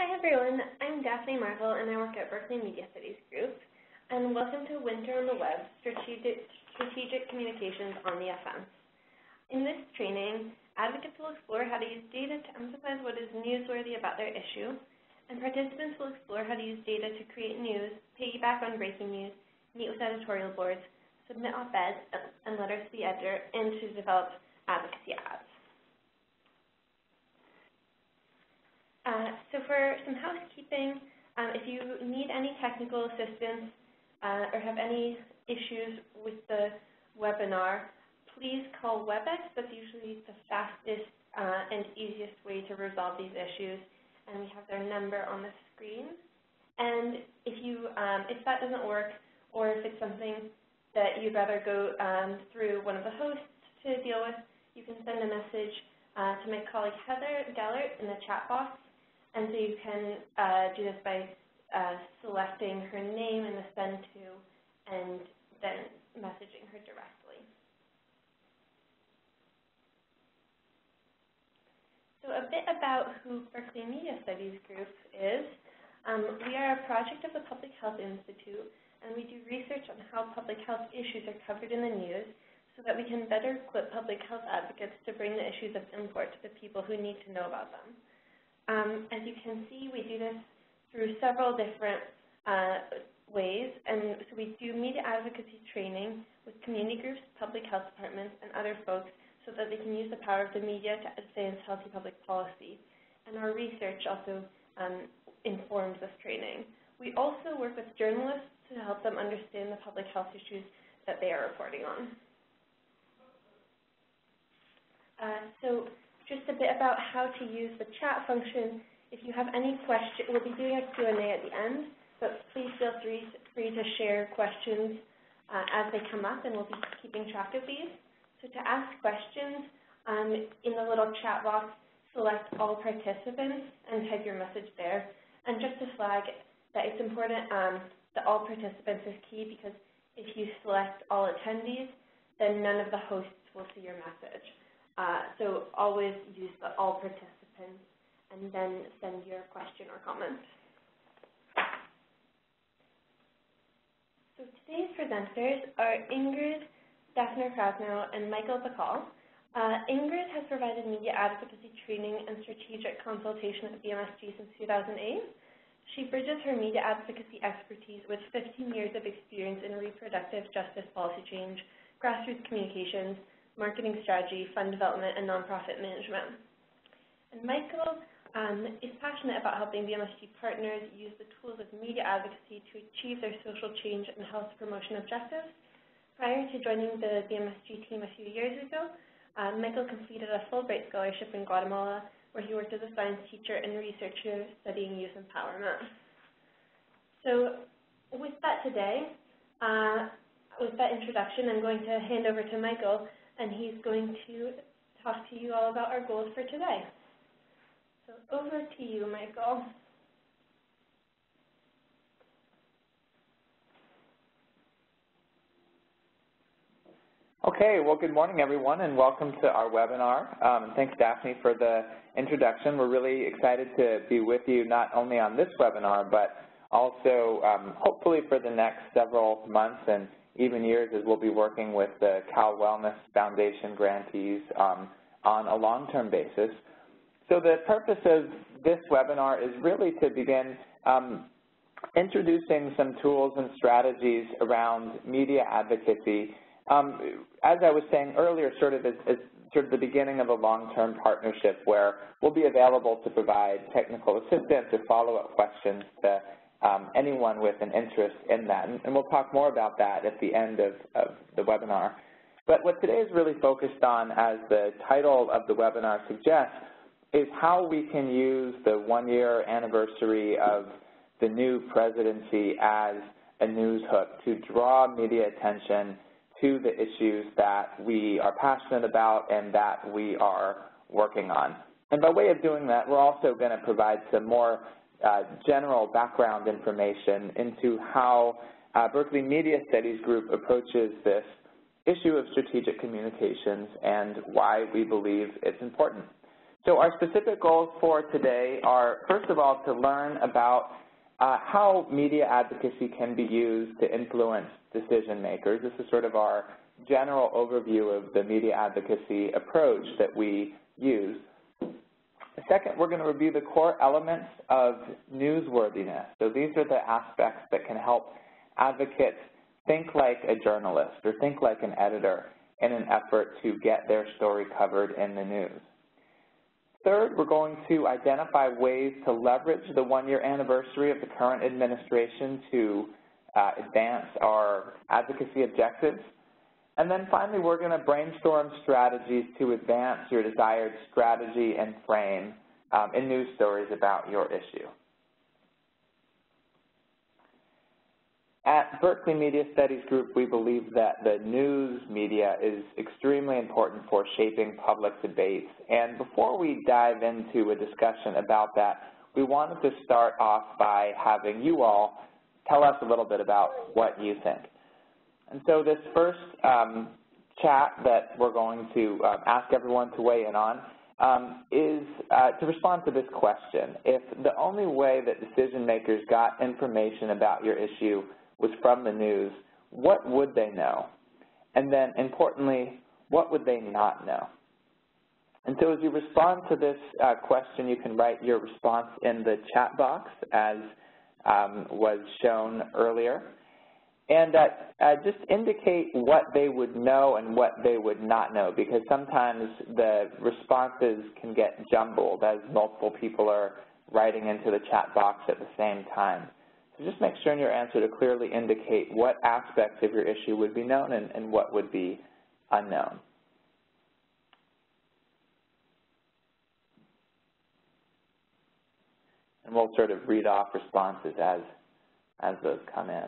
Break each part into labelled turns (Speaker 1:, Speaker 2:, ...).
Speaker 1: Hi everyone, I'm Daphne Marvel and I work at Berkeley Media Studies Group. And welcome to Winter on the Web, Strategic Communications on the Offense. In this training, advocates will explore how to use data to emphasize what is newsworthy about their issue, and participants will explore how to use data to create news, piggyback on breaking news, meet with editorial boards, submit op-eds and letters to the editor, and to develop advocacy ads. So for some housekeeping, if you need any technical assistance or have any issues with the webinar, please call WebEx. That's usually the fastest and easiest way to resolve these issues, and we have their number on the screen. And if that doesn't work, or if it's something that you'd rather go through one of the hosts to deal with, you can send a message to my colleague Heather Gellert in the chat box. And so you can do this by selecting her name in the send to and then messaging her directly. So a bit about who Berkeley Media Studies Group is. We are a project of the Public Health Institute, and we do research on how public health issues are covered in the news so that we can better equip public health advocates to bring the issues of import to the people who need to know about them. As you can see, we do this through several different ways, and so we do media advocacy training with community groups, public health departments, and other folks so that they can use the power of the media to advance healthy public policy. And our research also informs this training. We also work with journalists to help them understand the public health issues that they are reporting on. Just a bit about how to use the chat function. If you have any questions, we'll be doing a Q&A at the end, but please feel free to share questions as they come up, and we'll be keeping track of these. So to ask questions, in the little chat box, select all participants and type your message there. And just to flag that it's important that all participants is key, because if you select all attendees, then none of the hosts will see your message. So always use the all participants and then send your question or comment. So today's presenters are Ingrid Daphne-Krasnow and Michael Bacall. Ingrid has provided media advocacy training and strategic consultation at BMSG since 2008. She bridges her media advocacy expertise with 15 years of experience in reproductive justice policy change, grassroots communications, marketing strategy, fund development, and nonprofit management. And Michael is passionate about helping BMSG partners use the tools of media advocacy to achieve their social change and health promotion objectives. Prior to joining the BMSG team a few years ago, Michael completed a Fulbright scholarship in Guatemala, where he worked as a science teacher and researcher studying youth empowerment. So with that today, with that introduction, I'm going to hand over to Michael, and he's going to talk to you all about our goals for today. So over to you, Michael.
Speaker 2: Okay, well, good morning, everyone, and welcome to our webinar. Thanks, Daphne, for the introduction. We're really excited to be with you not only on this webinar, but also hopefully for the next several months and even years, as we'll be working with the Cal Wellness Foundation grantees on a long-term basis. So the purpose of this webinar is really to begin introducing some tools and strategies around media advocacy. As I was saying earlier, sort of the beginning of a long-term partnership where we'll be available to provide technical assistance or follow-up questions to anyone with an interest in that. And we'll talk more about that at the end of the webinar. But what today is really focused on, as the title of the webinar suggests, is how we can use the one-year anniversary of the new presidency as a news hook to draw media attention to the issues that we are passionate about and that we are working on. And by way of doing that, we're also going to provide some more general background information into how Berkeley Media Studies Group approaches this issue of strategic communications and why we believe it's important. So our specific goals for today are, first of all, to learn about how media advocacy can be used to influence decision makers. This is sort of our general overview of the media advocacy approach that we use. Second, we're going to review the core elements of newsworthiness. So these are the aspects that can help advocates think like a journalist or think like an editor in an effort to get their story covered in the news. Third, we're going to identify ways to leverage the one-year anniversary of the current administration to advance our advocacy objectives. And then finally, we're going to brainstorm strategies to advance your desired strategy and frame in news stories about your issue. At Berkeley Media Studies Group, we believe that the news media is extremely important for shaping public debates. And before we dive into a discussion about that, we wanted to start off by having you all tell us a little bit about what you think. And so this first chat that we're going to ask everyone to weigh in on is to respond to this question. If the only way that decision makers got information about your issue was from the news, what would they know? And then, importantly, what would they not know? And so as you respond to this question, you can write your response in the chat box, as was shown earlier. And just indicate what they would know and what they would not know, because sometimes the responses can get jumbled as multiple people are writing into the chat box at the same time. So just make sure in your answer to clearly indicate what aspects of your issue would be known and what would be unknown. And we'll sort of read off responses as those come in.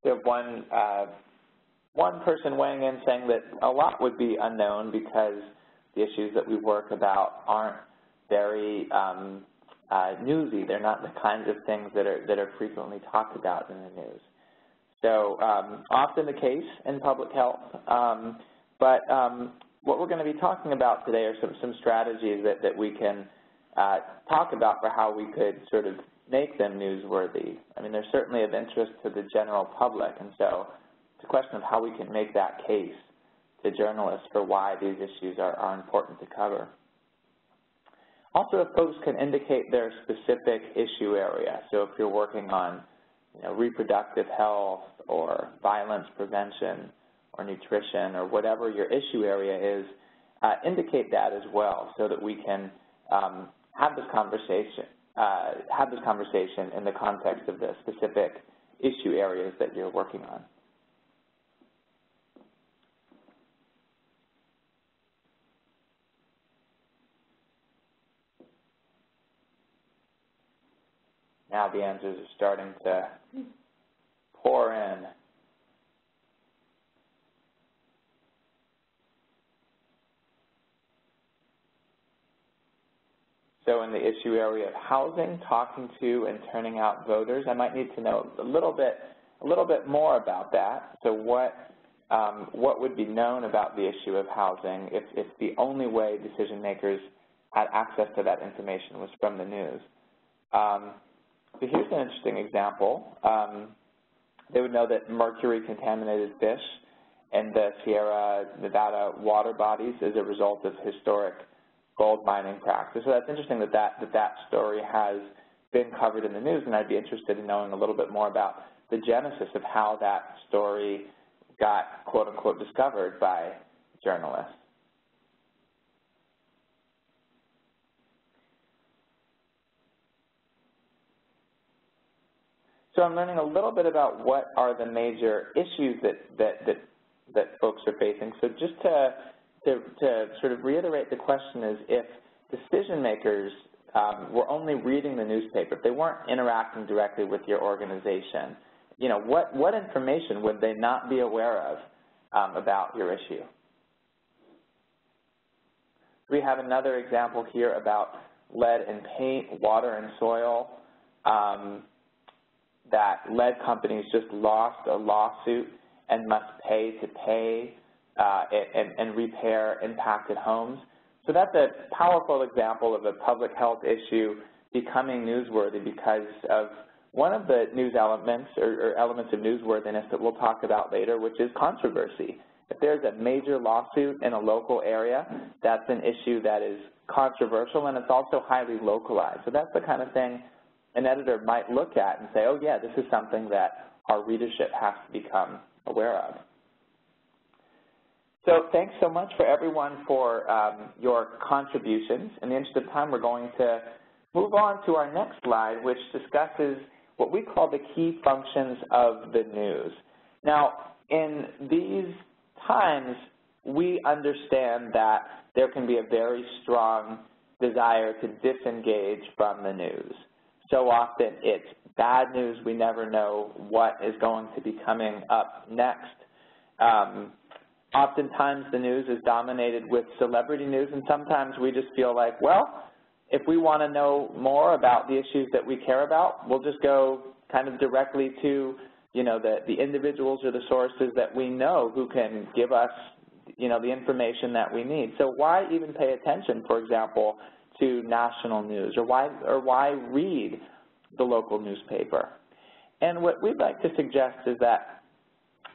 Speaker 2: We have one person weighing in saying that a lot would be unknown because the issues that we work about aren't very newsy. They're not the kinds of things that are frequently talked about in the news. So often the case in public health, but what we're going to be talking about today are some strategies that we can talk about for how we could sort of make them newsworthy. I mean, they're certainly of interest to the general public, and so it's a question of how we can make that case to journalists for why these issues are important to cover. Also, if folks can indicate their specific issue area, so if you're working on reproductive health or violence prevention or nutrition or whatever your issue area is, indicate that as well so that we can have this conversation in the context of the specific issue areas that you're working on. Now the answers are starting to pour in. So in the issue area of housing, talking to and turning out voters, I might need to know a little bit more about that. So what would be known about the issue of housing if the only way decision makers had access to that information was from the news? So here's an interesting example. They would know that mercury-contaminated fish in the Sierra Nevada water bodies is a result of historic gold mining practice. So that's interesting that story has been covered in the news, and I'd be interested in knowing a little bit more about the genesis of how that story got, quote-unquote, discovered by journalists. So I'm learning a little bit about what are the major issues that folks are facing. So just to to sort of reiterate the question is, if decision makers were only reading the newspaper, if they weren't interacting directly with your organization, you know, what information would they not be aware of about your issue? We have another example here about lead in paint, water and soil, that lead companies just lost a lawsuit and must pay to pay and repair impacted homes. So that's a powerful example of a public health issue becoming newsworthy because of one of the news elements or elements of newsworthiness that we'll talk about later, which is controversy. If there's a major lawsuit in a local area, that's an issue that is controversial, and it's also highly localized. So that's the kind of thing an editor might look at and say, oh yeah, this is something that our readership has to become aware of. So thanks so much for everyone for your contributions. In the interest of time, we're going to move on to our next slide, which discusses what we call the key functions of the news. Now, in these times, we understand that there can be a very strong desire to disengage from the news. So often it's bad news. We never know what is going to be coming up next. Oftentimes the news is dominated with celebrity news, and sometimes we just feel like, well, if we want to know more about the issues that we care about, we'll just go kind of directly to, you know, the individuals or the sources that we know who can give us, you know, the information that we need. So why even pay attention, for example, to national news, or why read the local newspaper? And what we'd like to suggest is that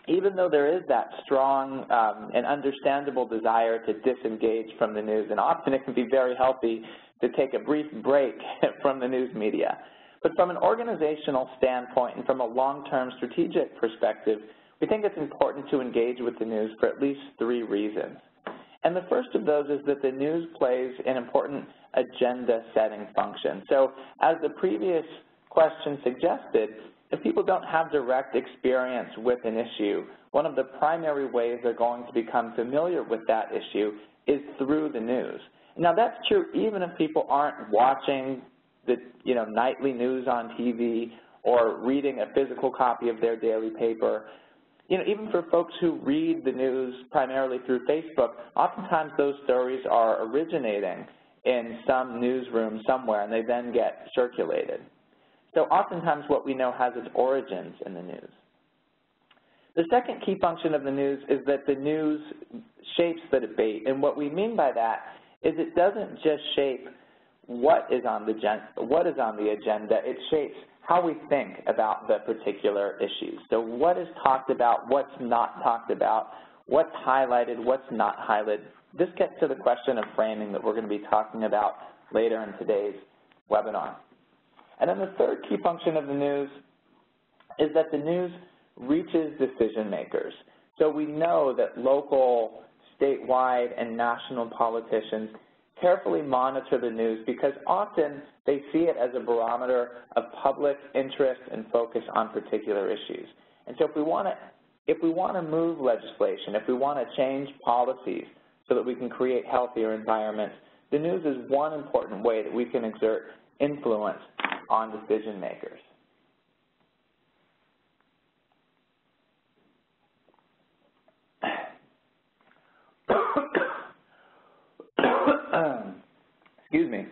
Speaker 2: even though there is that strong and understandable desire to disengage from the news, and often it can be very healthy to take a brief break from the news media, but from an organizational standpoint and from a long-term strategic perspective, we think it's important to engage with the news for at least 3 reasons. And the first of those is that the news plays an important agenda-setting function. So as the previous question suggested, if people don't have direct experience with an issue, one of the primary ways they're going to become familiar with that issue is through the news. Now that's true even if people aren't watching the, you know, nightly news on TV or reading a physical copy of their daily paper. You know, even for folks who read the news primarily through Facebook, oftentimes those stories are originating in some newsroom somewhere and they then get circulated. So oftentimes what we know has its origins in the news. The second key function of the news is that the news shapes the debate, and what we mean by that is it doesn't just shape what is on the agenda, it shapes how we think about the particular issues. So what is talked about, what's not talked about, what's highlighted, what's not highlighted. This gets to the question of framing that we're going to be talking about later in today's webinar. And then the third key function of the news is that the news reaches decision makers. So we know that local, statewide, and national politicians carefully monitor the news because often they see it as a barometer of public interest and focus on particular issues. And so if we want to move legislation, if we want to change policies so that we can create healthier environments, the news is one important way that we can exert influence on decision makers. Excuse me.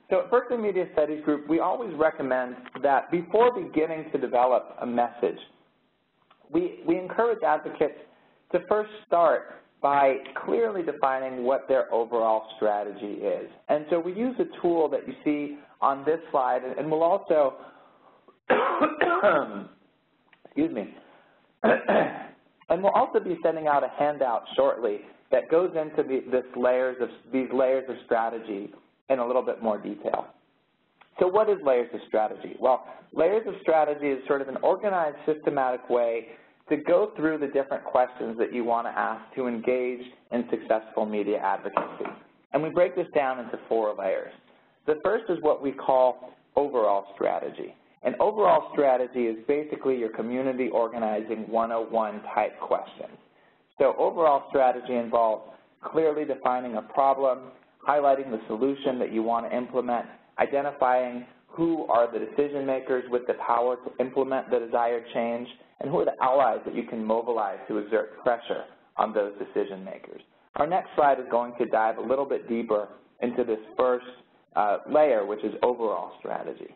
Speaker 2: So at Berkeley Media Studies Group, we always recommend that before beginning to develop a message, we encourage advocates to first start by clearly defining what their overall strategy is. And so we use a tool that you see on this slide, and we'll also, excuse me, and we'll also be sending out a handout shortly that goes into these layers of strategy in a little bit more detail. So what is layers of strategy? Well, layers of strategy is sort of an organized, systematic way to go through the different questions that you want to ask to engage in successful media advocacy. And we break this down into 4 layers. The first is what we call overall strategy. And overall strategy is basically your community organizing 101 type questions. So overall strategy involves clearly defining a problem, highlighting the solution that you want to implement, identifying who are the decision makers with the power to implement the desired change, and who are the allies that you can mobilize to exert pressure on those decision makers. Our next slide is going to dive a little bit deeper into this first layer, which is overall strategy.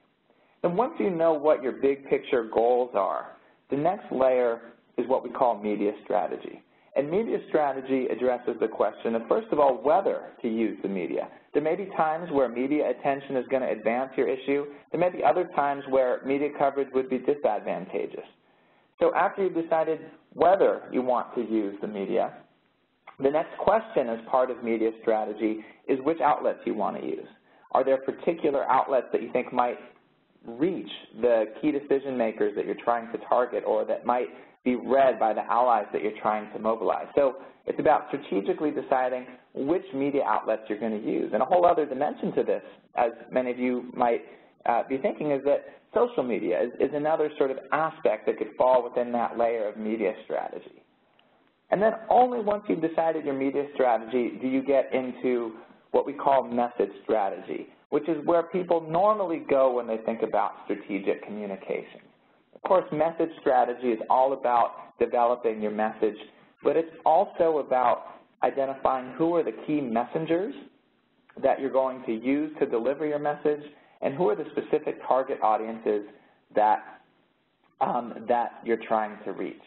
Speaker 2: And once you know what your big picture goals are, the next layer is what we call media strategy. And media strategy addresses the question of, first of all, whether to use the media. There may be times where media attention is going to advance your issue. There may be other times where media coverage would be disadvantageous. So after you've decided whether you want to use the media, the next question as part of media strategy is which outlets you want to use. Are there particular outlets that you think might reach the key decision makers that you're trying to target, or that might be read by the allies that you're trying to mobilize? So it's about strategically deciding which media outlets you're going to use. And a whole other dimension to this, as many of you might be thinking, is that social media is another sort of aspect that could fall within that layer of media strategy. And then only once you've decided your media strategy do you get into what we call message strategy, which is where people normally go when they think about strategic communications. Of course, message strategy is all about developing your message, but it's also about identifying who are the key messengers that you're going to use to deliver your message, and who are the specific target audiences that you're trying to reach.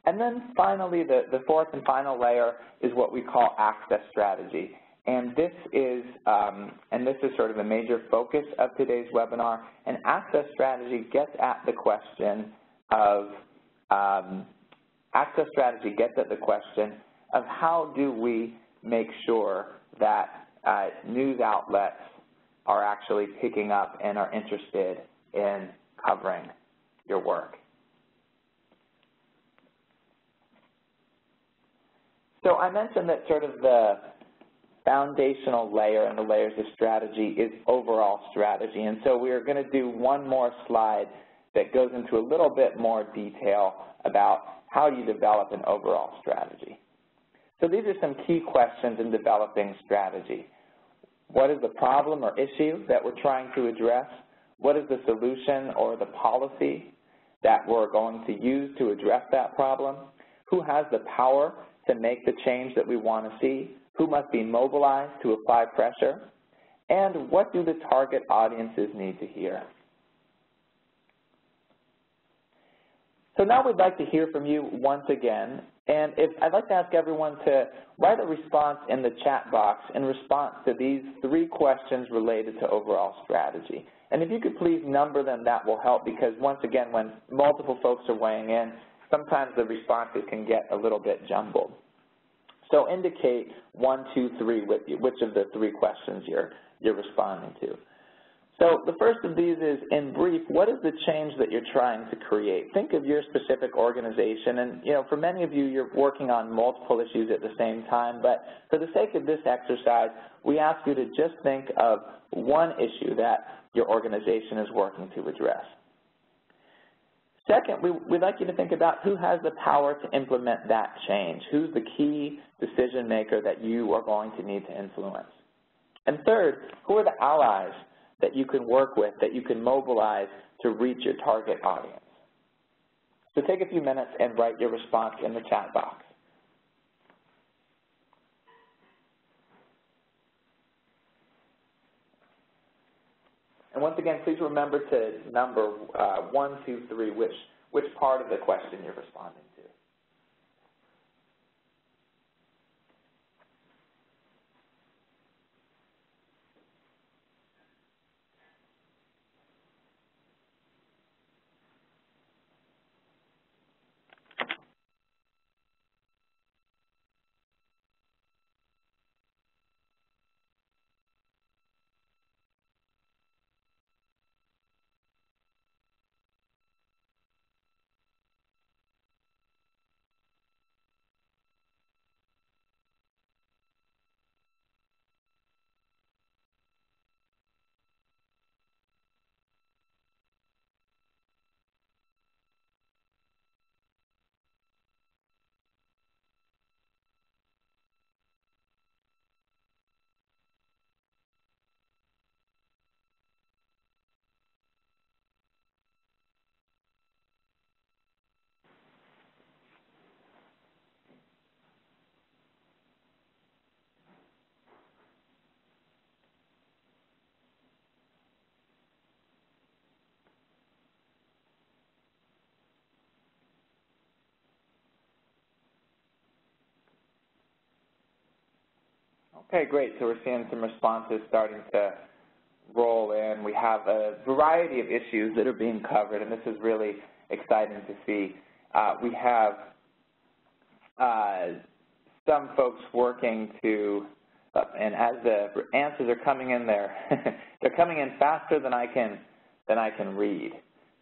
Speaker 2: And then finally, the fourth and final layer is what we call access strategy. And this is sort of a major focus of today's webinar. And access strategy gets at the question of how do we make sure that news outlets are actually picking up and are interested in covering your work. So I mentioned that sort of the foundational layer in the layers of strategy is overall strategy. And so we are going to do one more slide that goes into a little bit more detail about how you develop an overall strategy. So these are some key questions in developing strategy. What is the problem or issue that we're trying to address? What is the solution or the policy that we're going to use to address that problem? Who has the power to make the change that we want to see? Who must be mobilized to apply pressure? And what do the target audiences need to hear? So now we'd like to hear from you once again. And I'd like to ask everyone to write a response in the chat box in response to these 3 questions related to overall strategy. And if you could please number them, that will help, because once again, when multiple folks are weighing in, sometimes the responses can get a little bit jumbled. So indicate 1, 2, 3 with you, which of the 3 questions you're responding to. So the first of these is, in brief, what is the change that you're trying to create? Think of your specific organization, and for many of you, you're working on multiple issues at the same time, but for the sake of this exercise, we ask you to just think of one issue that your organization is working to address. Second, we'd like you to think about who has the power to implement that change. Who's the key decision maker that you are going to need to influence? And third, who are the allies that you can work with, that you can mobilize to reach your target audience? So take a few minutes and write your response in the chat box. And once again, please remember to number 1, 2, 3, which part of the question you're responding to. Okay, great. So we're seeing some responses starting to roll in. We have a variety of issues that are being covered, and this is really exciting to see. We have some folks working to, and as the answers are coming in there, they're coming in faster than I can read.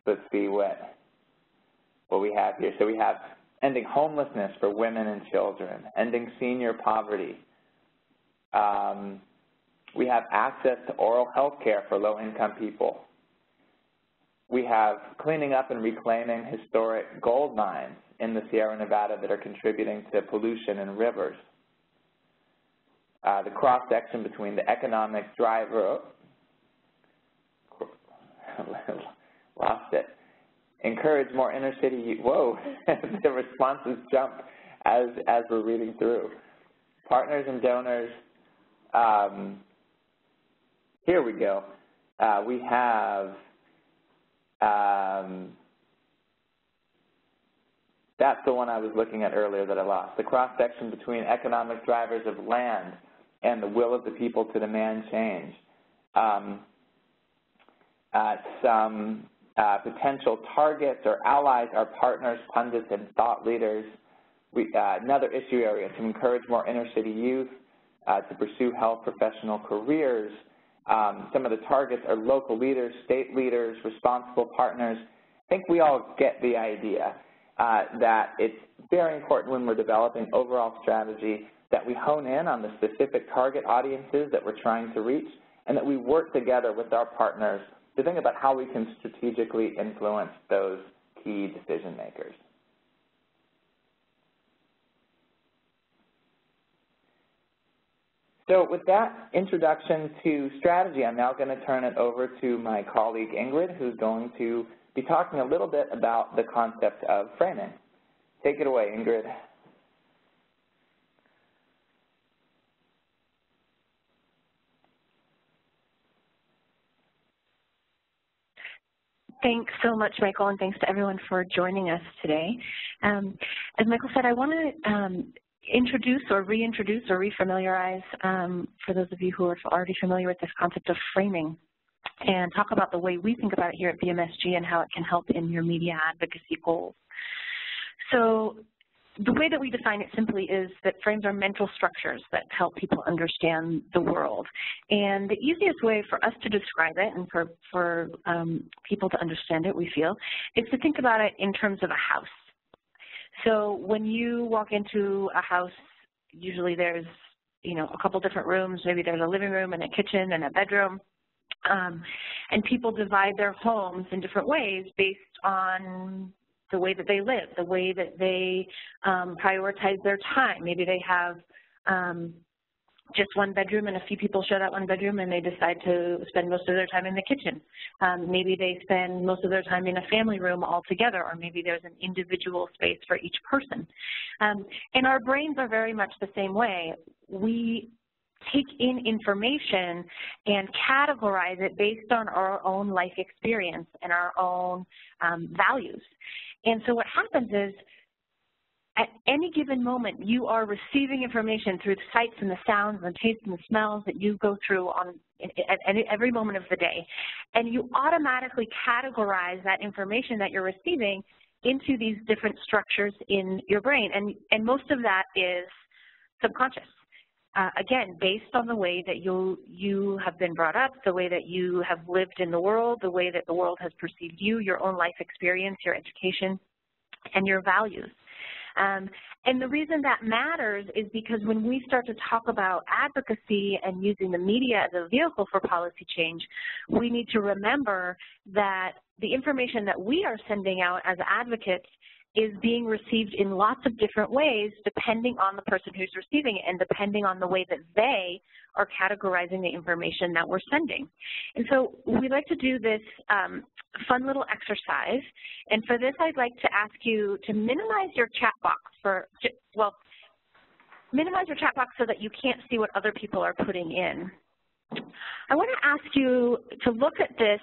Speaker 2: Let's see what we have here. So we have ending homelessness for women and children, ending senior poverty. We have access to oral health care for low-income people. We have cleaning up and reclaiming historic gold mines in the Sierra Nevada that are contributing to pollution in rivers. The cross-section between the economic driver, lost it. Encourage more inner city, whoa, the responses jump as we're reading through. Partners and donors, here we go. We have, that's the one I was looking at earlier that I lost. The cross-section between economic drivers of land and the will of the people to demand change. Some potential targets or allies are partners, pundits, and thought leaders. Another issue area, to encourage more inner city youth to pursue health professional careers. Some of the targets are local leaders, state leaders, responsible partners. I think we all get the idea that it's very important when we're developing overall strategy that we hone in on the specific target audiences that we're trying to reach, and that we work together with our partners to think about how we can strategically influence those key decision makers. So with that introduction to strategy, I'm now going to turn it over to my colleague Ingrid, who's going to be talking a little bit about the concept of framing. Take it away, Ingrid.
Speaker 3: Thanks so much, Michael, and thanks to everyone for joining us today. As Michael said, I want to introduce or reintroduce or refamiliarize, for those of you who are already familiar with this concept of framing, and talk about the way we think about it here at BMSG and how it can help in your media advocacy goals. So the way that we define it simply is that frames are mental structures that help people understand the world. And the easiest way for us to describe it and for people to understand it, we feel, is to think about it in terms of a house. So when you walk into a house, usually there's, a couple different rooms. Maybe there's a living room and a kitchen and a bedroom. And people divide their homes in different ways based on the way that they live, the way that they prioritize their time. Maybe they have just one bedroom and a few people share that one bedroom and they decide to spend most of their time in the kitchen. Maybe they spend most of their time in a family room all together, or maybe there's an individual space for each person. And our brains are very much the same way. We take in information and categorize it based on our own life experience and our own values. And so what happens is, at any given moment, you are receiving information through the sights and the sounds and the tastes and the smells that you go through at every moment of the day. And you automatically categorize that information that you're receiving into these different structures in your brain. And most of that is subconscious. Again, based on the way that you have been brought up, the way that you have lived in the world, the way that the world has perceived you, your own life experience, your education, and your values. And the reason that matters is because when we start to talk about advocacy and using the media as a vehicle for policy change, we need to remember that the information that we are sending out as advocates is being received in lots of different ways depending on the person who's receiving it and depending on the way that they are categorizing the information that we're sending. And so we like to do this fun little exercise. And for this, I'd like to ask you to minimize your chat box minimize your chat box so that you can't see what other people are putting in. I want to ask you to look at this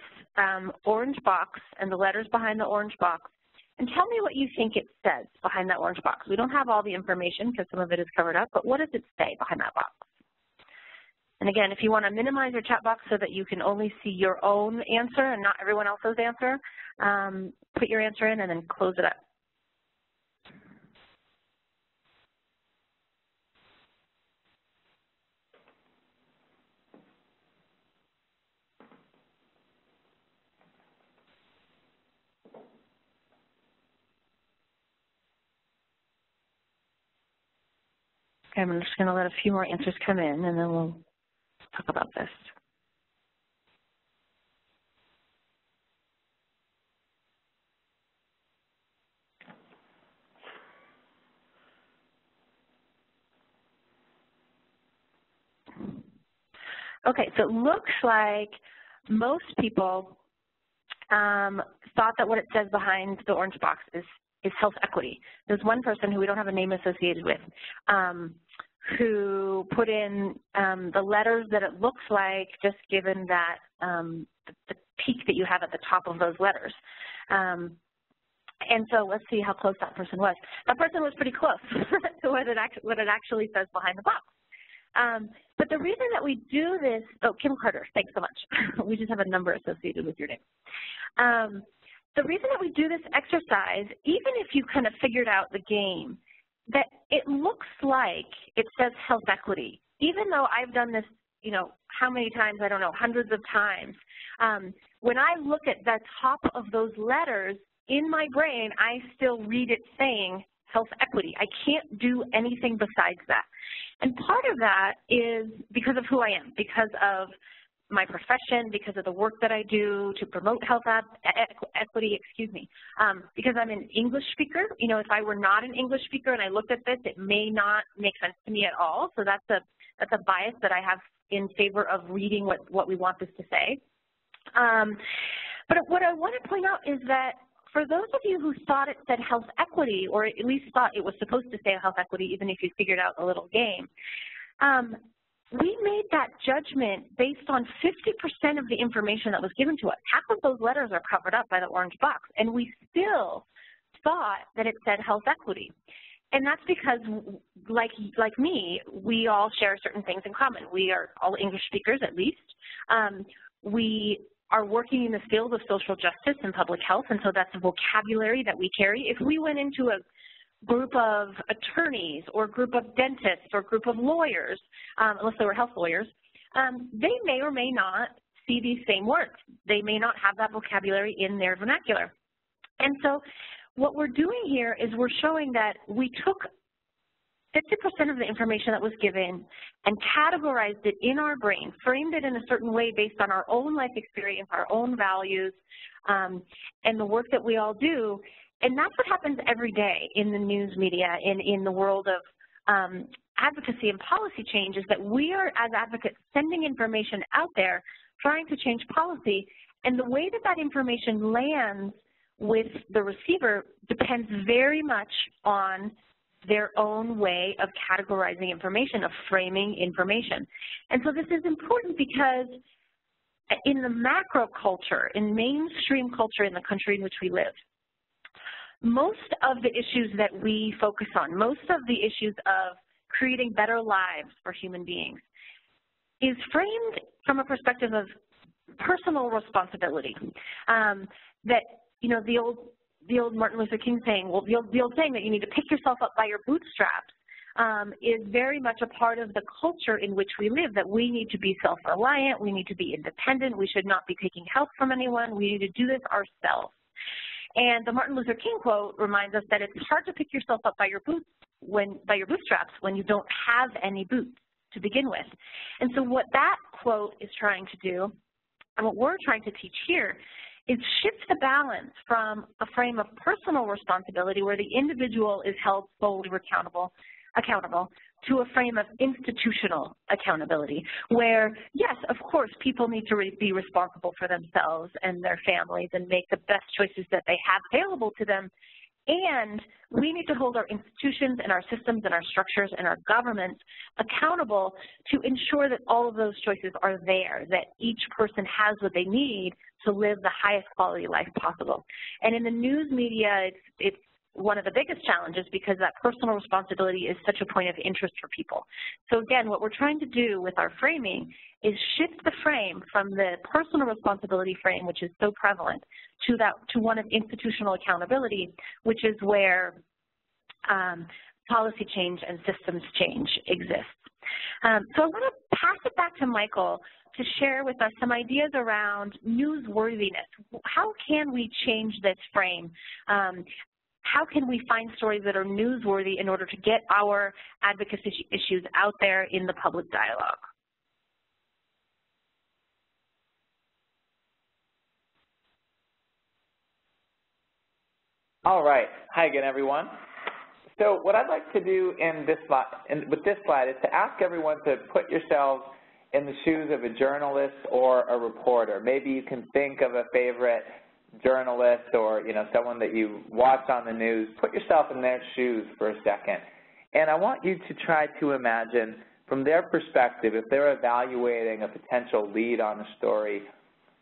Speaker 3: orange box and the letters behind the orange box and tell me what you think it says behind that orange box. We don't have all the information because some of it is covered up, but what does it say behind that box? And again, if you want to minimize your chat box so that you can only see your own answer and not everyone else's answer, put your answer in and then close it up. Okay, I'm just going to let a few more answers come in, and then we'll talk about this. Okay, so it looks like most people thought that what it says behind the orange box is health equity. There's one person who we don't have a name associated with who put in the letters that it looks like, just given that the peak that you have at the top of those letters. And so let's see how close that person was. That person was pretty close to what it actually says behind the box. But the reason that we do this, oh, Kim Carter, thanks so much. We just have a number associated with your name. The reason that we do this exercise, even if you kind of figured out the game, that it looks like it says health equity, even though I've done this, you know, how many times, I don't know, hundreds of times. When I look at the top of those letters in my brain, I still read it saying health equity. I can't do anything besides that. And part of that is because of who I am, because of my profession, because of the work that I do to promote health equity, because I'm an English speaker. You know, if I were not an English speaker and I looked at this, it may not make sense to me at all. So that's a bias that I have in favor of reading what we want this to say. But what I want to point out is that for those of you who thought it said health equity, or at least thought it was supposed to say health equity, even if you figured out a little game, we made that judgment based on 50% of the information that was given to us. Half of those letters are covered up by the orange box, and we still thought that it said health equity. And that's because, like me, we all share certain things in common. We are all English speakers, at least. We are working in the field of social justice and public health, and so that's a vocabulary that we carry. If we went into a group of attorneys or group of dentists or group of lawyers, unless they were health lawyers, they may or may not see these same words. They may not have that vocabulary in their vernacular. And so what we're doing here is we're showing that we took 50% of the information that was given and categorized it in our brain, framed it in a certain way based on our own life experience, our own values, and the work that we all do. And that's what happens every day in the news media, in the world of advocacy and policy change, is that we are, as advocates, sending information out there, trying to change policy, and the way that that information lands with the receiver depends very much on their own way of categorizing information, of framing information. And so this is important because in the macro culture, in mainstream culture in the country in which we live, most of the issues that we focus on, most of the issues of creating better lives for human beings, is framed from a perspective of personal responsibility. That, you know, the old Martin Luther King saying, well, the old saying that you need to pick yourself up by your bootstraps, is very much a part of the culture in which we live, that we need to be self-reliant, we need to be independent, we should not be taking help from anyone, we need to do this ourselves. And the Martin Luther King quote reminds us that it's hard to pick yourself up by your bootstraps when you don't have any boots to begin with. And so what that quote is trying to do, and what we're trying to teach here, is shift the balance from a frame of personal responsibility where the individual is held solely accountable, to a frame of institutional accountability, where, yes, of course, people need to be responsible for themselves and their families and make the best choices that they have available to them, and we need to hold our institutions and our systems and our structures and our governments accountable to ensure that all of those choices are there, that each person has what they need to live the highest quality life possible. And in the news media, it's one of the biggest challenges because that personal responsibility is such a point of interest for people. So again, what we're trying to do with our framing is shift the frame from the personal responsibility frame, which is so prevalent, to one of institutional accountability, which is where policy change and systems change exists. So I want to pass it back to Michael to share with us some ideas around newsworthiness. How can we change this frame? How can we find stories that are newsworthy in order to get our advocacy issues out there in the public dialogue?
Speaker 2: All right. Hi again, everyone. So what I'd like to do with this slide is to ask everyone to put yourselves in the shoes of a journalist or a reporter. Maybe you can think of a favorite journalist or someone that you watch on the news. Put yourself in their shoes for a second. And I want you to try to imagine from their perspective, if they're evaluating a potential lead on a story,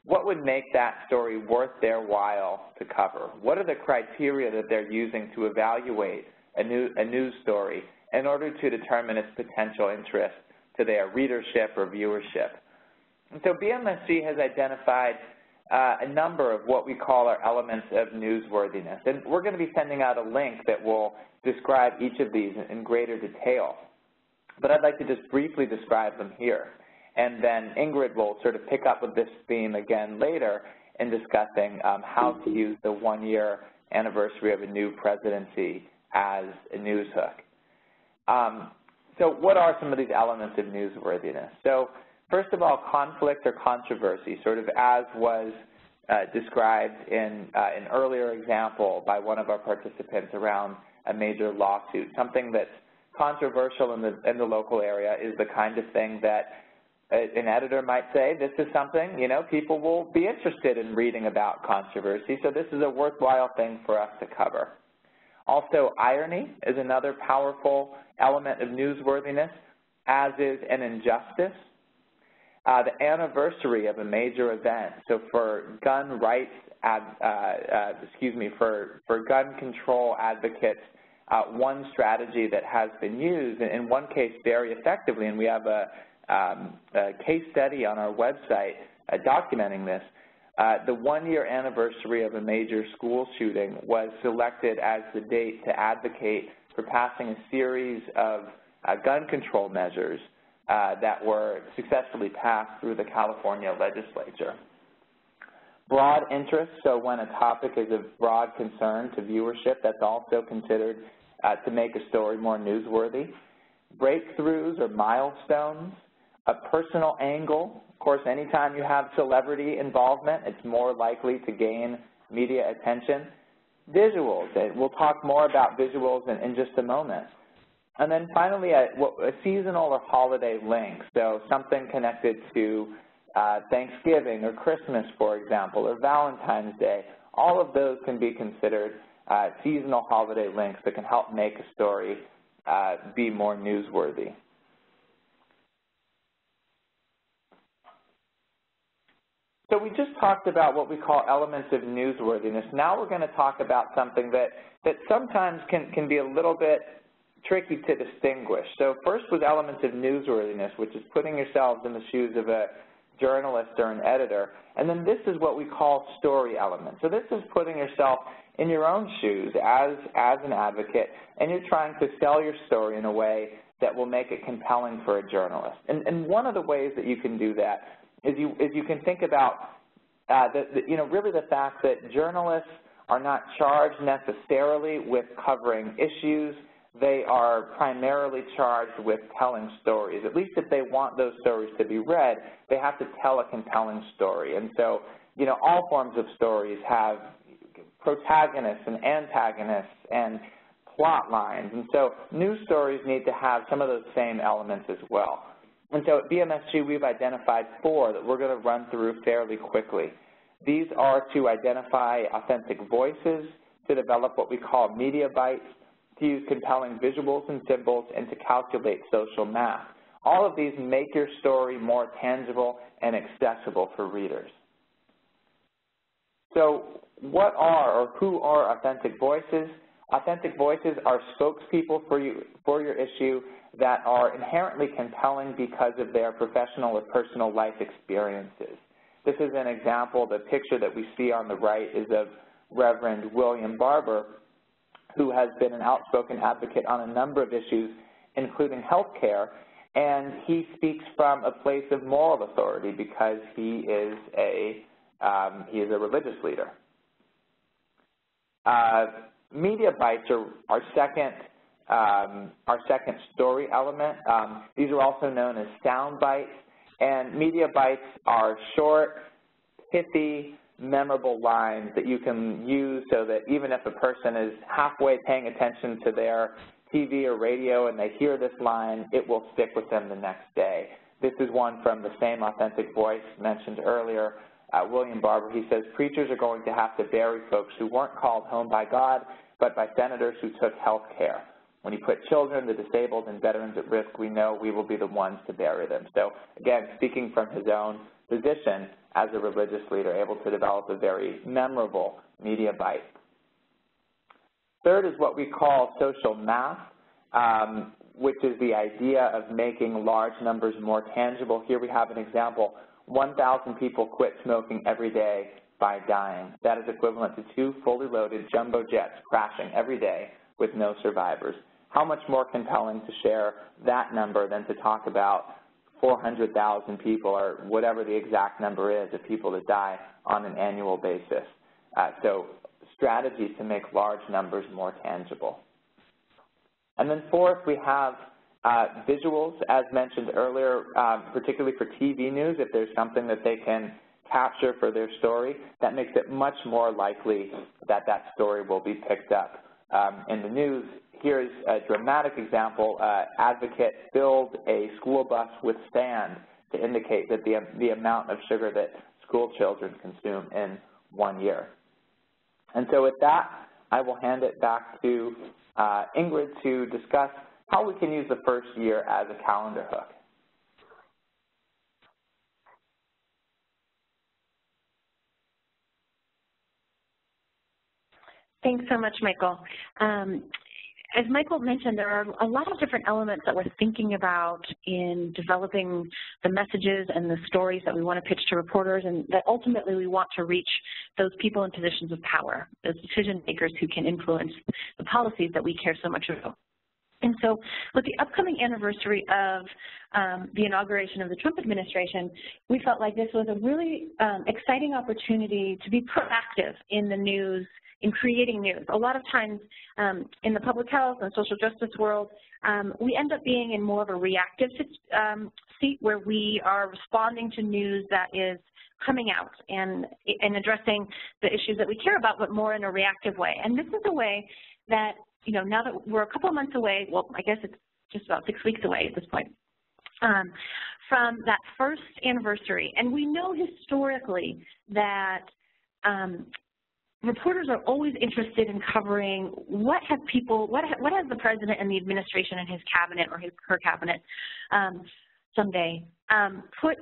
Speaker 2: what would make that story worth their while to cover? What are the criteria that they're using to evaluate a news story in order to determine its potential interest to their readership or viewership? And so BMSG has identified a number of what we call our elements of newsworthiness. And we're going to be sending out a link that will describe each of these in greater detail. But I'd like to just briefly describe them here. And then Ingrid will sort of pick up with this theme again later in discussing how to use the one-year anniversary of a new presidency as a news hook. So what are some of these elements of newsworthiness? So first of all, conflict or controversy, sort of as was described in an earlier example by one of our participants around a major lawsuit. Something that's controversial in the local area is the kind of thing that an editor might say, this is something, people will be interested in reading about controversy, so this is a worthwhile thing for us to cover. Also, irony is another powerful element of newsworthiness, as is an injustice. The anniversary of a major event. So for gun rights, for gun control advocates, one strategy that has been used, in one case very effectively, and we have a case study on our website documenting this, the one-year anniversary of a major school shooting was selected as the date to advocate for passing a series of gun control measures that were successfully passed through the California legislature. Broad interest, so when a topic is of broad concern to viewership, that's also considered to make a story more newsworthy. Breakthroughs or milestones, a personal angle. Of course, anytime you have celebrity involvement, it's more likely to gain media attention. Visuals, we'll talk more about visuals in just a moment. And then finally, a seasonal or holiday link, so something connected to Thanksgiving or Christmas, for example, or Valentine's Day. All of those can be considered seasonal holiday links that can help make a story be more newsworthy. So we just talked about what we call elements of newsworthiness. Now we're going to talk about something that sometimes can be a little bit tricky to distinguish. So first was elements of newsworthiness, which is putting yourselves in the shoes of a journalist or an editor. And then this is what we call story elements. So this is putting yourself in your own shoes as an advocate, and you're trying to sell your story in a way that will make it compelling for a journalist. And one of the ways that you can do that is you can think about really the fact that journalists are not charged necessarily with covering issues. They are primarily charged with telling stories. At least if they want those stories to be read, they have to tell a compelling story. And so, all forms of stories have protagonists and antagonists and plot lines. And so news stories need to have some of those same elements as well. And so at BMSG, we've identified 4 that we're going to run through fairly quickly. These are to identify authentic voices, to develop what we call media bites, to use compelling visuals and symbols, and to calculate social math. All of these make your story more tangible and accessible for readers. So what are or who are authentic voices? Authentic voices are spokespeople for your issue that are inherently compelling because of their professional or personal life experiences. This is an example. The picture that we see on the right is of Reverend William Barber, who has been an outspoken advocate on a number of issues, including health care, and he speaks from a place of moral authority because he is a religious leader. Media bites are our second story element. These are also known as sound bites, and media bites are short, pithy, memorable lines that you can use so that even if a person is halfway paying attention to their TV or radio and they hear this line, it will stick with them the next day. This is one from the same authentic voice mentioned earlier, William Barber. He says, preachers are going to have to bury folks who weren't called home by God, but by senators who took health care. When you put children, the disabled, and veterans at risk, we know we will be the ones to bury them. So again, speaking from his own position as a religious leader, able to develop a very memorable media bite. Third is what we call social math, which is the idea of making large numbers more tangible. Here we have an example. 1,000 people quit smoking every day by dying. That is equivalent to 2 fully loaded jumbo jets crashing every day with no survivors. How much more compelling to share that number than to talk about 400,000 people or whatever the exact number is of people that die on an annual basis. So strategies to make large numbers more tangible. And then fourth, we have visuals, as mentioned earlier, particularly for TV news. If there's something that they can capture for their story, that makes it much more likely that that story will be picked up in the news. Here's a dramatic example. Advocate filled a school bus with sand to indicate that the amount of sugar that school children consume in 1 year. And so with that, I will hand it back to Ingrid to discuss how we can use the first year as a calendar hook.
Speaker 3: Thanks so much, Michael. As Michael mentioned, there are a lot of different elements that we're thinking about in developing the messages and the stories that we want to pitch to reporters, and that ultimately we want to reach those people in positions of power, those decision makers who can influence the policies that we care so much about. And so with the upcoming anniversary of the inauguration of the Trump administration, we felt like this was a really exciting opportunity to be proactive in the news, in creating news. A lot of times in the public health and social justice world, we end up being in more of a reactive seat where we are responding to news that is coming out and addressing the issues that we care about, but more in a reactive way. And this is a way that, you know, now that we're a couple of months away, well, I guess it's just about 6 weeks away at this point, from that first anniversary. And we know historically that reporters are always interested in covering what have the president and the administration and his cabinet or her cabinet someday put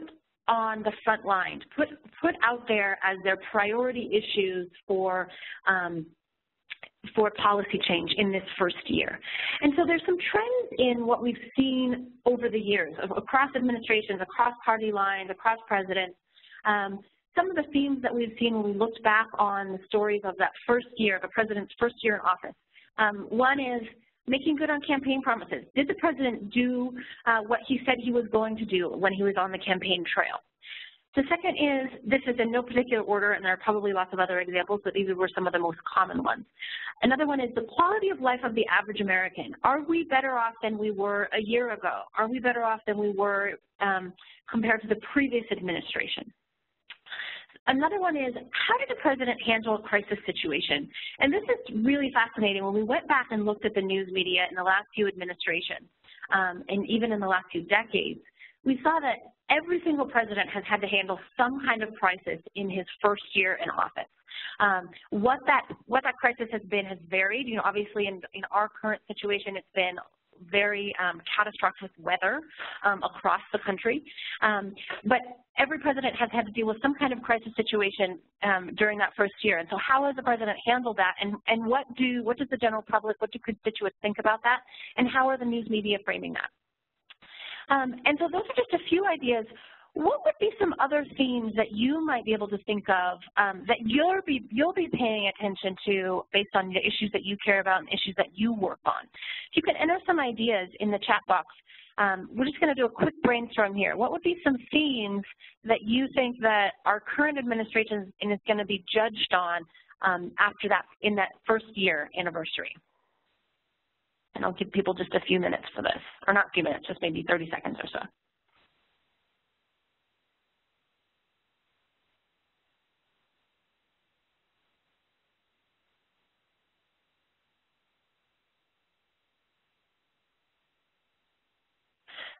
Speaker 3: on the front line, put out there as their priority issues for policy change in this first year. And so there's some trends in what we've seen over the years across administrations, across party lines, across presidents. Some of the themes that we've seen when we looked back on the stories of that first year, the president's first year in office. One is making good on campaign promises. Did the president do what he said he was going to do when he was on the campaign trail? The second is, this is in no particular order, and there are probably lots of other examples, but these were some of the most common ones. Another one is the quality of life of the average American. Are we better off than we were a year ago? Are we better off than we were compared to the previous administration? Another one is, how did the president handle a crisis situation? And this is really fascinating. When we went back and looked at the news media in the last few administrations, and even in the last few decades, we saw that every single president has had to handle some kind of crisis in his first year in office. What that crisis has been has varied. You know, obviously in our current situation, it's been very catastrophic weather across the country. But every president has had to deal with some kind of crisis situation during that first year. And so how has the president handled that? And what does the general public, what do constituents think about that? And how are the news media framing that? And so those are just a few ideas. What would be some other themes that you might be able to think of that you'll be paying attention to based on the issues that you care about and issues that you work on? If you can enter some ideas in the chat box, we're just going to do a quick brainstorm here. What would be some themes that you think that our current administration is going to be judged on after that, in that first year anniversary? And I'll give people just a few minutes for this, or not a few minutes, just maybe 30 seconds or so.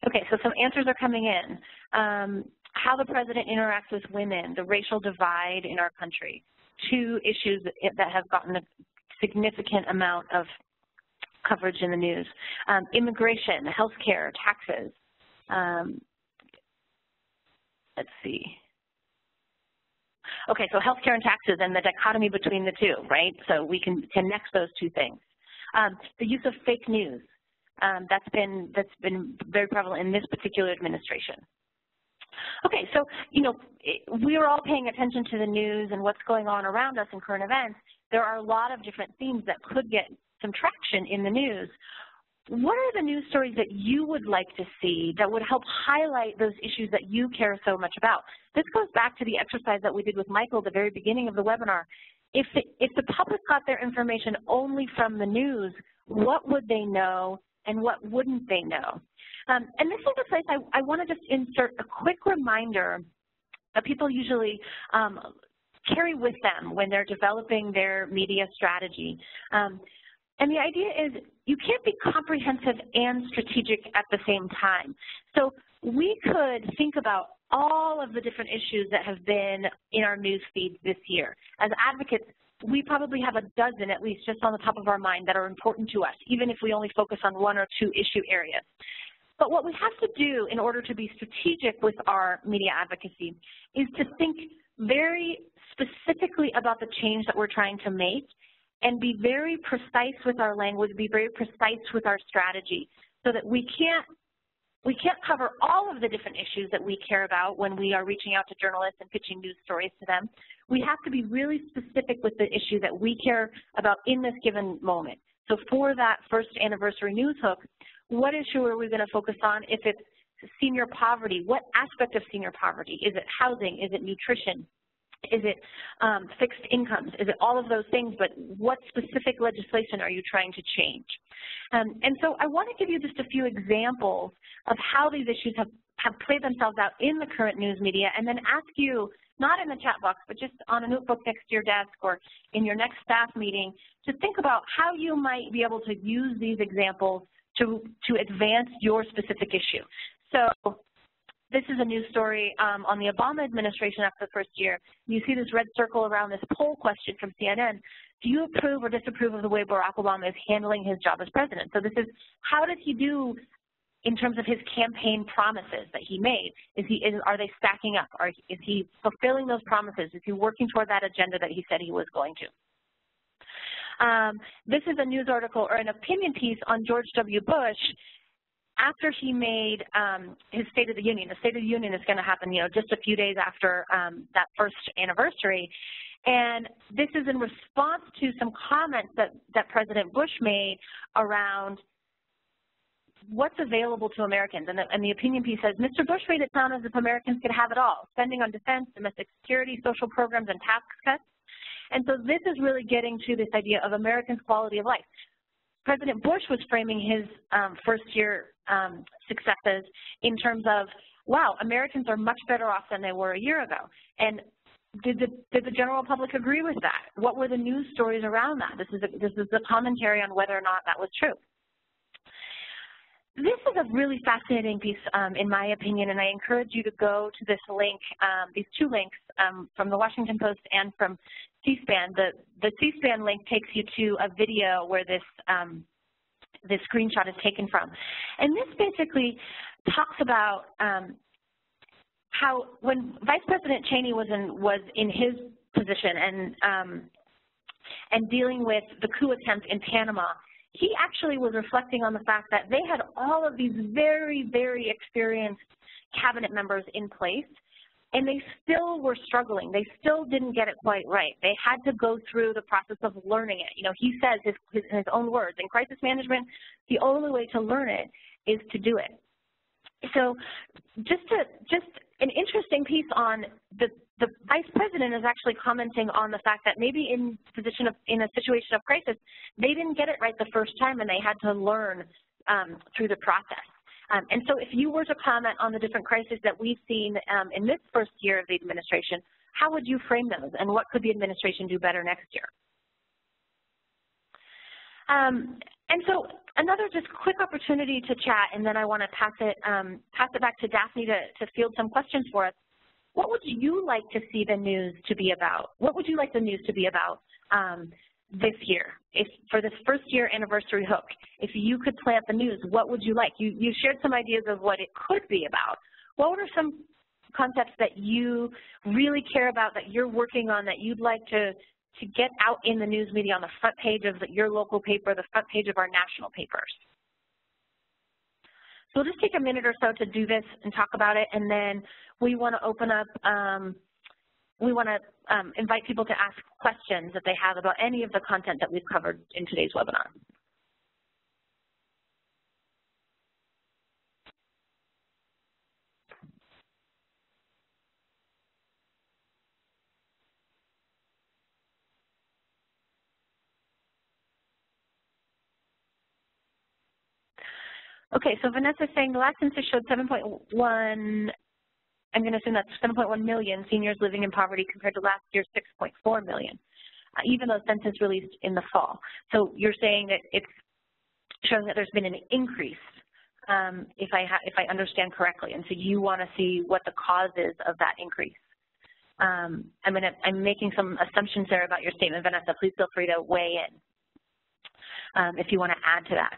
Speaker 3: Okay, so some answers are coming in. How the president interacts with women, the racial divide in our country, 2 issues that have gotten a significant amount of coverage in the news. Immigration, healthcare, taxes. Let's see. Okay, so healthcare and taxes and the dichotomy between the two, right? So we can connect those 2 things. The use of fake news. That's been very prevalent in this particular administration. Okay, so, you know, we're all paying attention to the news and what's going on around us in current events. There are a lot of different themes that could get some traction in the news. What are the news stories that you would like to see that would help highlight those issues that you care so much about? This goes back to the exercise that we did with Michael at the very beginning of the webinar. If the public got their information only from the news, what would they know and what wouldn't they know? And this is a place I want to just insert a quick reminder that people usually carry with them when they're developing their media strategy. And the idea is you can't be comprehensive and strategic at the same time. So we could think about all of the different issues that have been in our news feed this year. As advocates, we probably have a dozen, at least, just on the top of our mind that are important to us, even if we only focus on 1 or 2 issue areas. But what we have to do in order to be strategic with our media advocacy is to think very specifically about the change that we're trying to make and be very precise with our language, be very precise with our strategy, so that we can't cover all of the different issues that we care about when we are reaching out to journalists and pitching news stories to them. We have to be really specific with the issue that we care about in this given moment. So for that first anniversary news hook, what issue are we going to focus on? If it's senior poverty, what aspect of senior poverty? Is it housing? Is it nutrition? Is it fixed incomes? Is it all of those things? But what specific legislation are you trying to change? And so I want to give you just a few examples of how these issues have played themselves out in the current news media, and then ask you, not in the chat box, but just on a notebook next to your desk or in your next staff meeting, to think about how you might be able to use these examples to advance your specific issue. So this is a news story on the Obama administration after the first year. You see this red circle around this poll question from CNN. Do you approve or disapprove of the way Barack Obama is handling his job as president? So this is, how did he do in terms of his campaign promises that he made? Are they stacking up? Is he fulfilling those promises? Is he working toward that agenda that he said he was going to? This is a news article or an opinion piece on George W. Bush after he made his State of the Union. The State of the Union is going to happen, you know, just a few days after that first anniversary. And this is in response to some comments that President Bush made around what's available to Americans. And the opinion piece says, Mr. Bush made it sound as if Americans could have it all, spending on defense, domestic security, social programs, and tax cuts. And so this is really getting to this idea of Americans' quality of life. President Bush was framing his first-year successes in terms of, wow, Americans are much better off than they were a year ago. And did the general public agree with that? What were the news stories around that? This is the commentary on whether or not that was true. This is a really fascinating piece, in my opinion, and I encourage you to go to this link, these 2 links from the Washington Post and from C-SPAN. The C-SPAN link takes you to a video where this this screenshot is taken from. And this basically talks about how when Vice President Cheney was in his position and dealing with the coup attempt in Panama, he actually was reflecting on the fact that they had all of these very, very experienced cabinet members in place, and they still were struggling. They still didn't get it quite right. They had to go through the process of learning it. You know, he says in his own words, in crisis management, the only way to learn it is to do it. So just an interesting piece on the Vice President is actually commenting on the fact that maybe in a situation of crisis, they didn't get it right the first time and they had to learn through the process. And so if you were to comment on the different crises that we've seen in this first year of the administration, how would you frame those and what could the administration do better next year? And so another just quick opportunity to chat, and then I want to pass it back to Daphne to field some questions for us. What would you like to see the news to be about? What would you like the news to be about this year? If for this first year anniversary hook, if you could plant the news, what would you like? You shared some ideas of what it could be about. What are some concepts that you really care about, that you're working on, that you'd like to get out in the news media on the front page of your local paper, the front page of our national papers? So we'll just take a minute or so to do this and talk about it, and then we want to open up, we want to invite people to ask questions that they have about any of the content that we've covered in today's webinar. Okay, so Vanessa's saying the last census showed 7.1, I'm going to assume that's 7.1 million seniors living in poverty compared to last year's 6.4 million, even though census released in the fall. So you're saying that it's showing that there's been an increase, if I understand correctly, and so you want to see what the cause is of that increase. I'm making some assumptions there about your statement, Vanessa. Please feel free to weigh in if you want to add to that.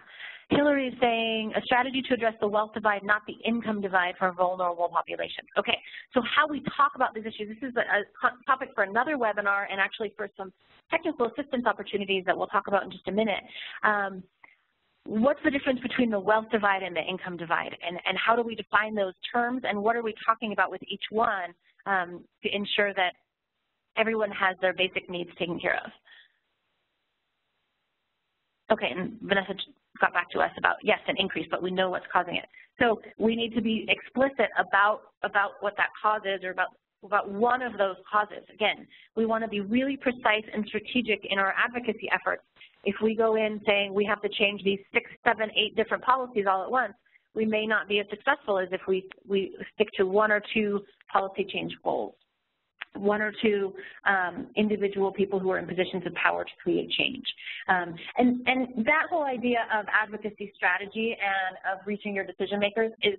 Speaker 3: Hillary is saying a strategy to address the wealth divide, not the income divide for vulnerable populations. Okay, so how we talk about these issues, this is a topic for another webinar and actually for some technical assistance opportunities that we'll talk about in just a minute. What's the difference between the wealth divide and the income divide, and how do we define those terms, and what are we talking about with each one to ensure that everyone has their basic needs taken care of? Okay, and Vanessa got back to us about, yes, an increase, but we know what's causing it. So we need to be explicit about what that cause is, or about one of those causes. Again, we want to be really precise and strategic in our advocacy efforts. If we go in saying we have to change these 6, 7, 8 different policies all at once, we may not be as successful as if we stick to 1 or 2 policy change goals, 1 or 2 individual people who are in positions of power to create change. And that whole idea of advocacy strategy and of reaching your decision makers is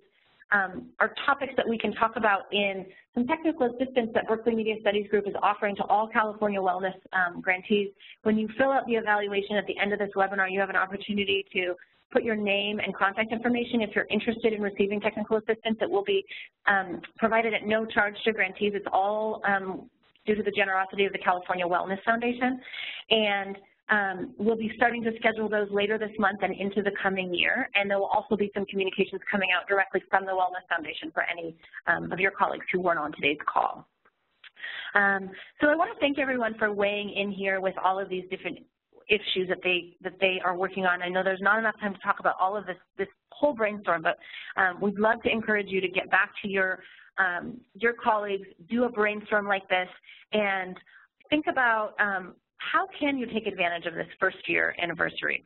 Speaker 3: are topics that we can talk about in some technical assistance that Berkeley Media Studies Group is offering to all California Wellness grantees. When you fill out the evaluation at the end of this webinar, you have an opportunity to put your name and contact information if you're interested in receiving technical assistance. It will be provided at no charge to grantees. It's all due to the generosity of the California Wellness Foundation. And we'll be starting to schedule those later this month and into the coming year. And there will also be some communications coming out directly from the Wellness Foundation for any of your colleagues who weren't on today's call. So I want to thank everyone for weighing in here with all of these different issues that they are working on. I know there's not enough time to talk about all of this whole brainstorm, but we'd love to encourage you to get back to your colleagues, do a brainstorm like this, and think about how can you take advantage of this first year anniversary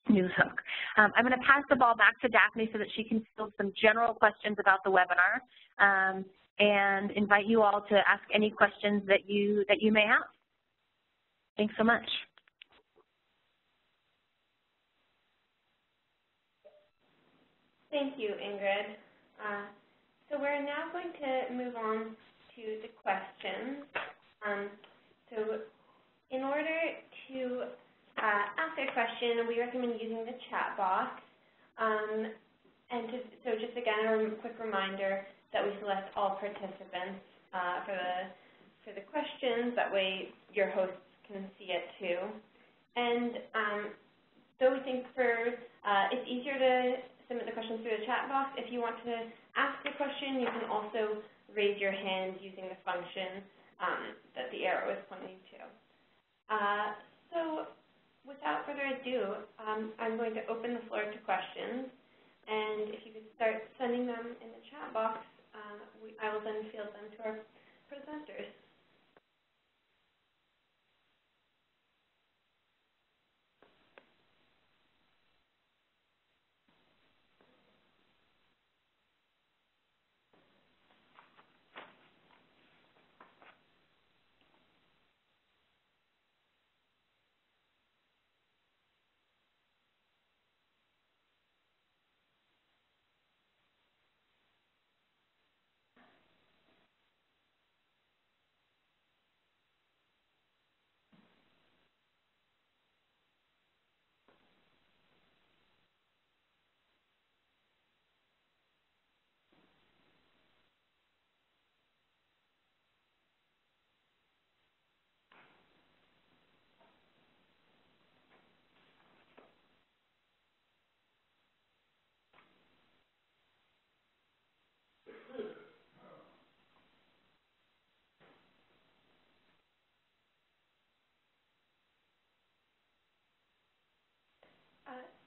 Speaker 3: news hook. I'm going to pass the ball back to Daphne so that she can field some general questions about the webinar and invite you all to ask any questions that you may have. Thanks so much.
Speaker 1: Thank you, Ingrid. So we're now going to move on to the questions. So in order to ask a question, we recommend using the chat box. So just again, a quick reminder that we select all participants for the questions. That way your hosts can see it too. And so we think it's easier to submit the questions through the chat box. If you want to ask a question, you can also raise your hand using the function that the arrow is pointing to. So without further ado, I'm going to open the floor to questions. And if you could start sending them in the chat box, I will then field them to our presenters.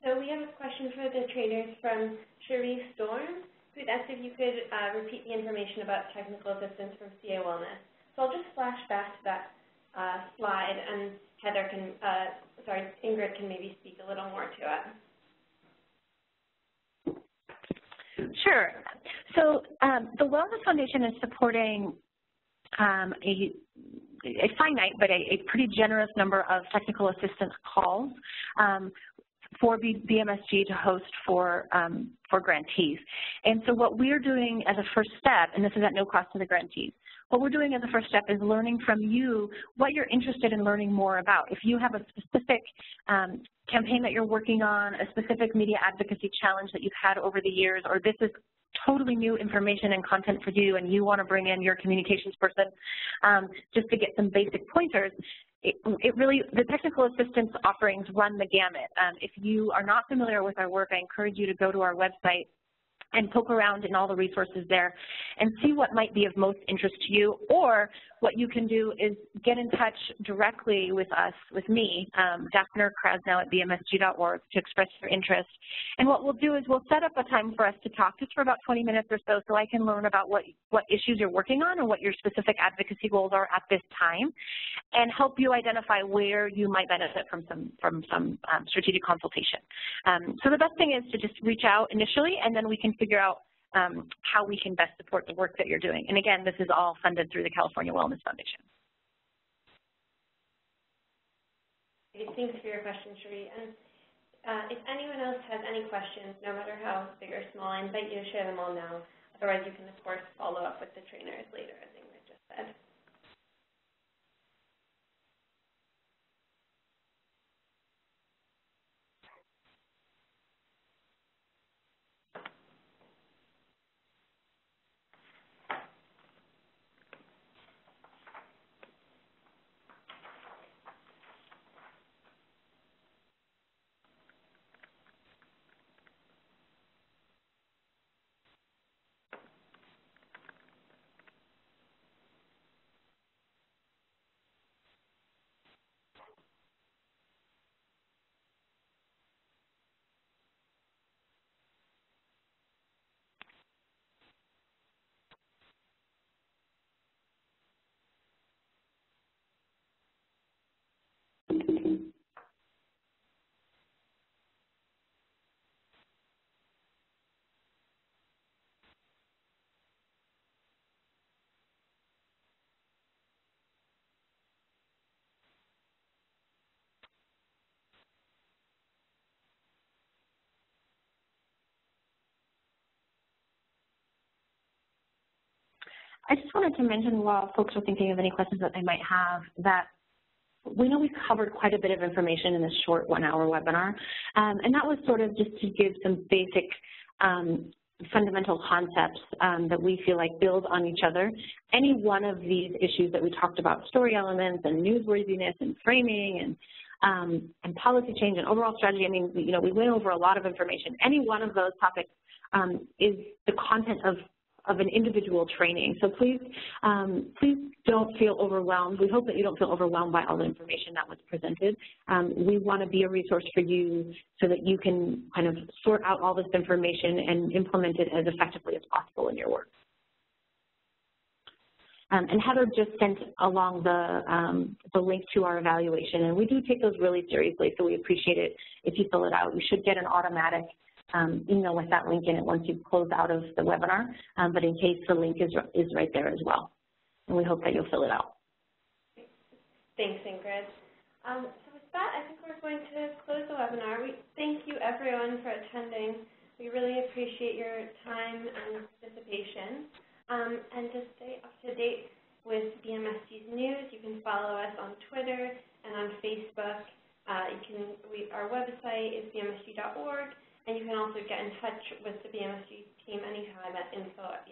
Speaker 1: So we have a question for the trainers from Sharif Storm, who'd asked if you could repeat the information about technical assistance from CA Wellness. So I'll just flash back to that slide, and Heather can, Ingrid can maybe speak a little more to it.
Speaker 3: Sure. So the Wellness Foundation is supporting a finite but a pretty generous number of technical assistance calls for BMSG to host for grantees. And so what we're doing as a first step, and this is at no cost to the grantees, what we're doing as a first step is learning from you what you're interested in learning more about. If you have a specific campaign that you're working on, a specific media advocacy challenge that you've had over the years, or this is totally new information and content for you and you want to bring in your communications person just to get some basic pointers, the technical assistance offerings run the gamut. If you are not familiar with our work, I encourage you to go to our website and poke around in all the resources there and see what might be of most interest to you. Or what you can do is get in touch directly with us, with me, Daphne Krasnow at bmsg.org, to express your interest. And what we'll do is we'll set up a time for us to talk just for about 20 minutes or so I can learn about what issues you're working on and what your specific advocacy goals are at this time, and help you identify where you might benefit from some strategic consultation. So the best thing is to just reach out initially, and then we can figure out how we can best support the work that you're doing. And again, this is all funded through the California Wellness Foundation.
Speaker 1: Thanks for your question, Cherie. And if anyone else has any questions, no matter how big or small, I invite you to share them all now. Otherwise, you can, of course, follow up with the trainers later, as Ingrid just said.
Speaker 3: I just wanted to mention, while folks are thinking of any questions that they might have, that we know we've covered quite a bit of information in this short 1-hour webinar, and that was sort of just to give some basic fundamental concepts that we feel like build on each other. Any one of these issues that we talked about, story elements and newsworthiness and framing and policy change and overall strategy, I mean, we went over a lot of information. Any one of those topics is the content of an individual training. So please, please don't feel overwhelmed. We hope that you don't feel overwhelmed by all the information that was presented. We want to be a resource for you so that you can kind of sort out all this information and implement it as effectively as possible in your work. And Heather just sent along the link to our evaluation, and we do take those really seriously, so we appreciate it if you fill it out. You should get an automatic email with that link in it once you've closed out of the webinar, but in case the link is right there as well. And we hope that you'll fill it out.
Speaker 1: Thanks, Ingrid. So with that, I think we're going to close the webinar. We thank you, everyone, for attending. We really appreciate your time and participation. And to stay up to date with BMSG's news, you can follow us on Twitter and on Facebook. Our website is bmsg.org. And you can also get in touch with the BMSG team anytime at info@